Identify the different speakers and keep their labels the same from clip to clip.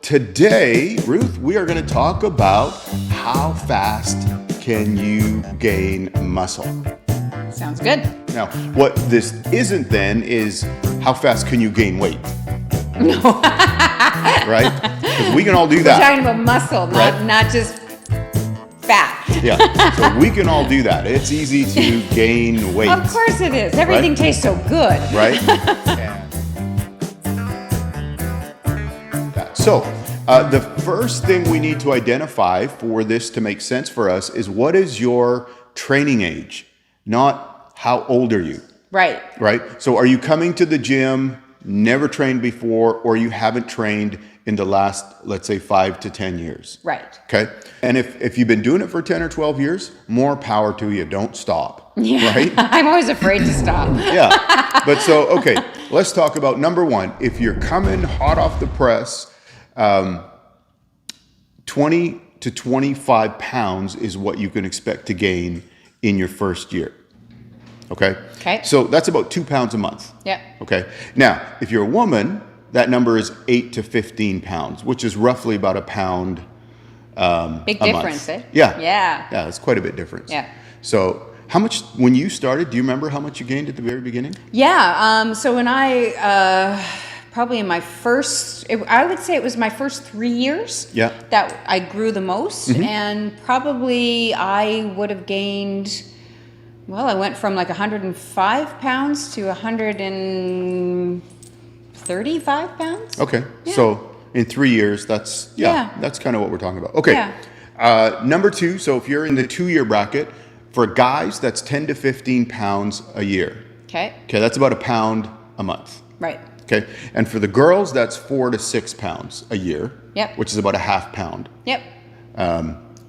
Speaker 1: Today, Ruth, we are going to talk about how fast can you gain muscle.
Speaker 2: Sounds good.
Speaker 1: Now, what this isn't then is how fast can you gain weight,
Speaker 2: No.
Speaker 1: right? Because we can all do
Speaker 2: We're
Speaker 1: that.
Speaker 2: talking about muscle,
Speaker 1: Right.
Speaker 2: not just fat.
Speaker 1: Yeah, so we can all do that. It's easy to gain weight.
Speaker 2: Of course it is. Everything
Speaker 1: Right.
Speaker 2: tastes so good.
Speaker 1: Right? So, the first thing we need to identify for this to make sense for us is what is your training age, not how old are you,
Speaker 2: Right.
Speaker 1: right? So are you coming to the gym, never trained before, or you haven't trained in the last, let's say, 5 to 10 years?
Speaker 2: Right.
Speaker 1: Okay? And if you've been doing it for 10 or 12 years, more power to you. Don't stop,
Speaker 2: Yeah.
Speaker 1: right?
Speaker 2: I'm always afraid to stop.
Speaker 1: Yeah. But so, okay, let's talk about number one. If you're coming hot off the press, 20 to 25 pounds is what you can expect to gain in your first year. Okay?
Speaker 2: Okay.
Speaker 1: So that's about 2 pounds a month.
Speaker 2: Yep.
Speaker 1: Okay. Now, if you're a woman, that number is 8 to 15 pounds, which is roughly about a pound
Speaker 2: Big
Speaker 1: a
Speaker 2: difference,
Speaker 1: month.
Speaker 2: eh?
Speaker 1: Yeah.
Speaker 2: Yeah.
Speaker 1: Yeah, it's quite a bit difference.
Speaker 2: Yeah.
Speaker 1: So how much, when you started, do you remember how much you gained at the very beginning?
Speaker 2: Yeah. So when I, probably in my first, I would say it was my first 3 years.
Speaker 1: Yeah.
Speaker 2: That I grew the most. And probably I would have gained, well, I went from like 105 pounds to 135 pounds.
Speaker 1: Okay.
Speaker 2: Yeah.
Speaker 1: So in 3 years, that's,
Speaker 2: Yeah.
Speaker 1: that's kind of what we're talking about. Okay.
Speaker 2: Yeah.
Speaker 1: Number two, so if you're in the 2-year bracket, for guys, that's 10 to 15 pounds a year.
Speaker 2: Okay.
Speaker 1: Okay, that's about a pound a month.
Speaker 2: Right.
Speaker 1: Okay, and for the girls, that's 4 to 6 pounds a year.
Speaker 2: Yep.
Speaker 1: Which is about a half pound
Speaker 2: Yep.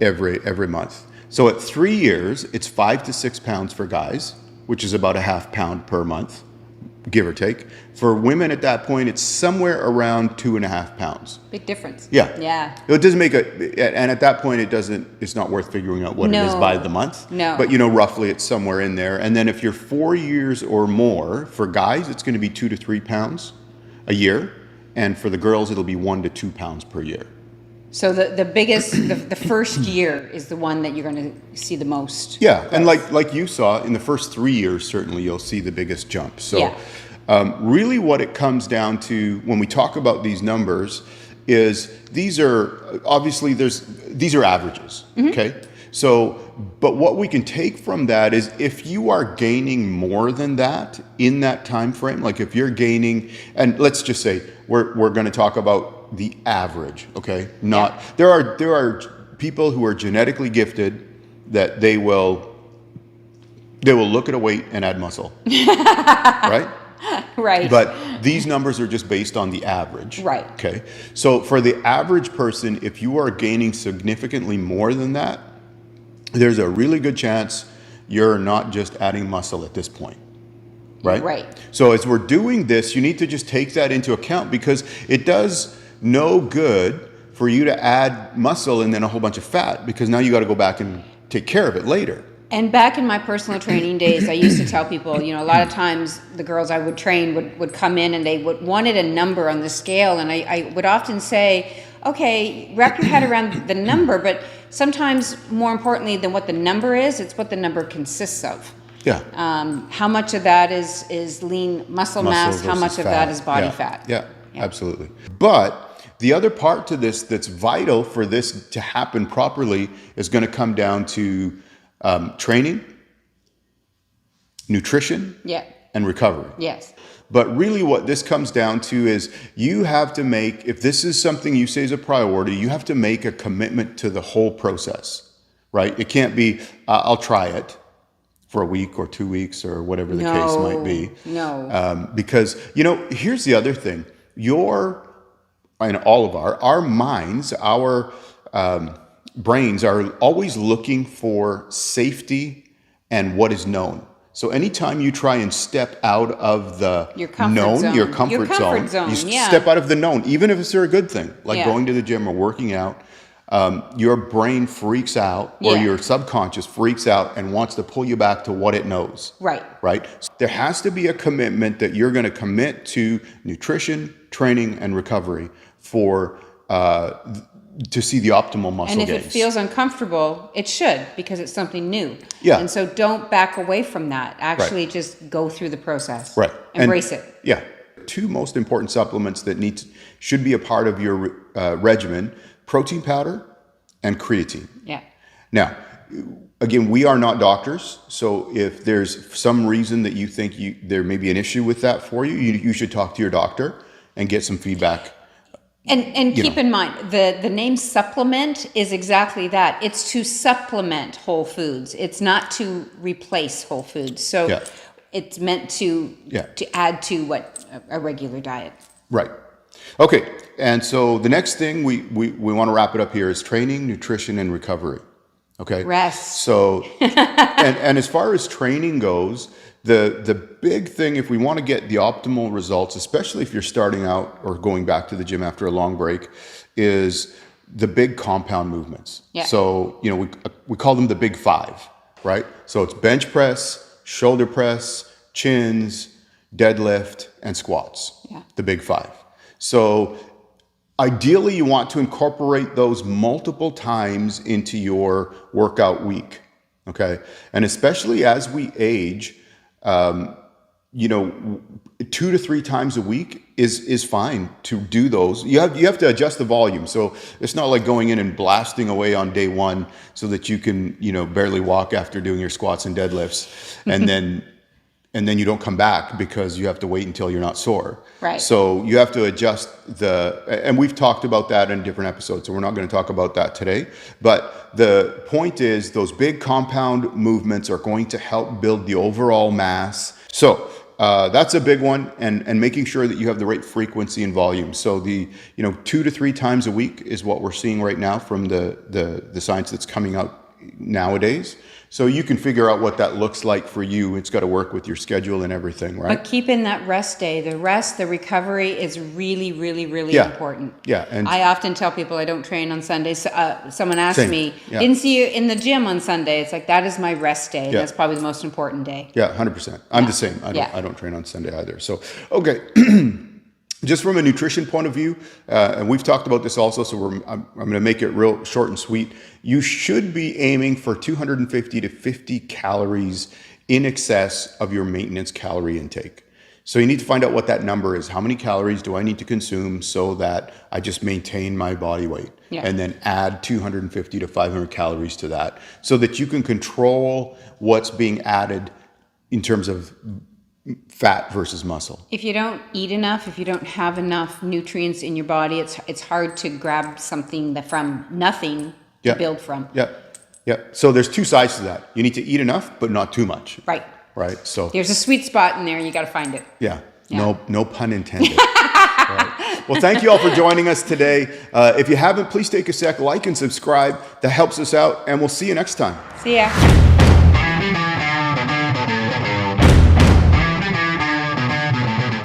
Speaker 1: every month. So at 3 years, it's 5 to 6 pounds for guys, which is about a half pound per month, give or take. For women at that point, it's somewhere around 2.5 pounds.
Speaker 2: Big difference.
Speaker 1: Yeah.
Speaker 2: Yeah.
Speaker 1: It doesn't make and at that point, it's not worth figuring out what it is
Speaker 2: No.
Speaker 1: by the month.
Speaker 2: No.
Speaker 1: But roughly it's somewhere in there. And then if you're 4 years or more, for guys, it's going to be 2 to 3 pounds a year. And for the girls, it'll be 1 to 2 pounds per year.
Speaker 2: So the biggest, the first year is the one that you're going to see the most.
Speaker 1: Yeah, and like you saw, in the first 3 years, certainly you'll see the biggest jump. So
Speaker 2: Yeah.
Speaker 1: really what it comes down to when we talk about these numbers is these are, obviously these are averages, okay? So, but what we can take from that is if you are gaining more than that in that time frame, like if you're gaining, and let's just say we're going to talk about the average, okay? Not there are people who are genetically gifted that they will look at a weight and add muscle, right?
Speaker 2: Right.
Speaker 1: But these numbers are just based on the average.
Speaker 2: Right.
Speaker 1: Okay. So for the average person, if you are gaining significantly more than that, there's a really good chance you're not just adding muscle at this point. Right?
Speaker 2: Right.
Speaker 1: So as we're doing this, you need to just take that into account because it does no good for you to add muscle and then a whole bunch of fat because now you got to go back and take care of it later.
Speaker 2: And back in my personal training days, I used to tell people, a lot of times the girls I would train would come in and they wanted a number on the scale. And I would often say, okay, wrap your head around the number, but sometimes more importantly than what the number is, it's what the number consists of.
Speaker 1: Yeah.
Speaker 2: How much of that is lean muscle mass? How
Speaker 1: versus
Speaker 2: much of
Speaker 1: fat.
Speaker 2: that is body
Speaker 1: Yeah.
Speaker 2: fat?
Speaker 1: Yeah, absolutely. But the other part to this that's vital for this to happen properly is going to come down to training, nutrition,
Speaker 2: Yeah.
Speaker 1: and recovery.
Speaker 2: Yes.
Speaker 1: But really what this comes down to is you have to make, if this is something you say is a priority, you have to make a commitment to the whole process, right? It can't be, I'll try it for a week or 2 weeks or whatever the case might be.
Speaker 2: No.
Speaker 1: Because, here's the other thing. And all of our minds, our brains are always looking for safety and what is known. So anytime you try and step out of the
Speaker 2: Your comfort
Speaker 1: known,
Speaker 2: zone.
Speaker 1: your comfort zone, you step out of the known, even if it's a good thing, like going to the gym or working out, your brain freaks out or your subconscious freaks out and wants to pull you back to what it knows.
Speaker 2: Right.
Speaker 1: Right? So there has to be a commitment that you're going to commit to nutrition, training, and recovery for to see the optimal muscle
Speaker 2: And if
Speaker 1: gains.
Speaker 2: it feels uncomfortable, it should, because it's something new.
Speaker 1: Yeah.
Speaker 2: And so don't back away from that. Actually, just go through the process.
Speaker 1: Right.
Speaker 2: Embrace it.
Speaker 1: Yeah. Two most important supplements that should be a part of your regimen: protein powder and creatine.
Speaker 2: Yeah.
Speaker 1: Now, again, we are not doctors, so if there's some reason that you think there may be an issue with that for you, you should talk to your doctor and get some feedback.
Speaker 2: And keep in mind, the name supplement is exactly that. It's to supplement whole foods. It's not to replace whole foods. So it's meant to add to what a regular diet.
Speaker 1: Right. Okay. And so the next thing we want to wrap it up here is training, nutrition, and recovery. Okay.
Speaker 2: Rest.
Speaker 1: So, and as far as training goes, the big thing, if we want to get the optimal results, especially if you're starting out or going back to the gym after a long break, is the big compound movements.
Speaker 2: Yeah.
Speaker 1: So, we call them the big five, right? So it's bench press, shoulder press, chins, deadlift, and squats.
Speaker 2: Yeah.
Speaker 1: The big five. So ideally, you want to incorporate those multiple times into your workout week, okay? And especially as we age, 2 to 3 times a week is fine to do those. You have to adjust the volume. So it's not like going in and blasting away on day one so that you can, barely walk after doing your squats and deadlifts, and then you don't come back because you have to wait until you're not sore.
Speaker 2: Right.
Speaker 1: So you have to adjust and we've talked about that in different episodes, so we're not going to talk about that today. But the point is, those big compound movements are going to help build the overall mass. So that's a big one, and making sure that you have the right frequency and volume. So the 2 to 3 times a week is what we're seeing right now from the science that's coming out nowadays. So you can figure out what that looks like for you. It's got to work with your schedule and everything, right?
Speaker 2: But keep in that rest day. The recovery is really, really, really important.
Speaker 1: Yeah. And
Speaker 2: I often tell people I don't train on Sundays. Someone asked
Speaker 1: Same.
Speaker 2: me,
Speaker 1: Yeah.
Speaker 2: didn't see you in the gym on Sunday. It's like, that is my rest day.
Speaker 1: Yeah.
Speaker 2: That's probably the most important day.
Speaker 1: Yeah, 100%. I'm the same. I don't train on Sunday either. So, okay. Just from a nutrition point of view, and we've talked about this also, so I'm going to make it real short and sweet. You should be aiming for 250 to 50 calories in excess of your maintenance calorie intake. So you need to find out what that number is. How many calories do I need to consume so that I just maintain my body weight?
Speaker 2: Yeah.
Speaker 1: And then add 250 to 500 calories to that so that you can control what's being added in terms of fat versus muscle.
Speaker 2: If you don't eat enough, if you don't have enough nutrients in your body, it's hard to grab something from nothing to build from.
Speaker 1: Yeah. So there's 2 sides to that. You need to eat enough, but not too much.
Speaker 2: Right.
Speaker 1: So
Speaker 2: there's a sweet spot in there. You got to find it.
Speaker 1: Yeah. No pun intended. Right. Well, thank you all for joining us today. If you haven't, please take a sec, like and subscribe. That helps us out, and we'll see you next time.
Speaker 2: See ya.